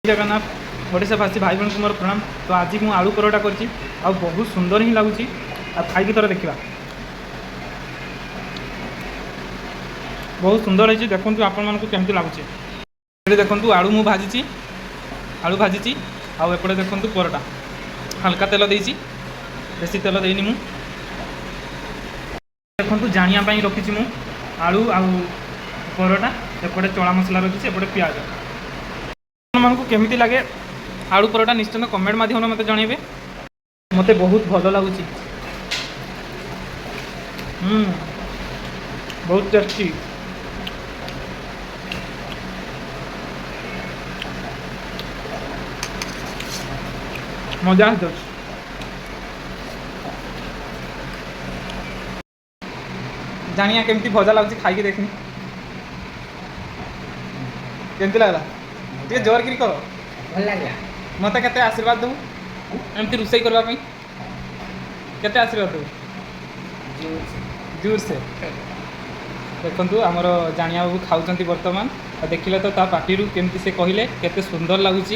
जगन्नाथ ओडावासी भाई बहन को मोर प्रणाम। तो आज मुझे आलू परोटा कर बहुत सुंदर ही लगुच खाई थोड़ा देखा बहुत सुंदर है। देखो आपण मानक केमती लगुच देखो आलू मु भाजी आलू भाजी आपटे देखो परोटा हल्का तेल देसी बेसी तेल देनी मु देखो जानापी रखी मु आलू आ परोटा एपटे चला मसला रखी एपटे प्याज आपको केमिति लगे आलू परोटा निश्चित कमेंट माध्यम मत जनइबे। मत बहुत भल लगुच बहुत टेस्टी मजा आ जानिया केमती भजा लगुच खाई देखनी केमती लगला टे जोर कि कह भल लगे मत के आशीर्वाद दबू एमती रोषे करने के आशीर्वाद दबू जोर से देखु आमर जानिया बाबू खाऊँ बर्तमान देखिले तो ता पार्टी केमती से कहले केते सुंदर लगुच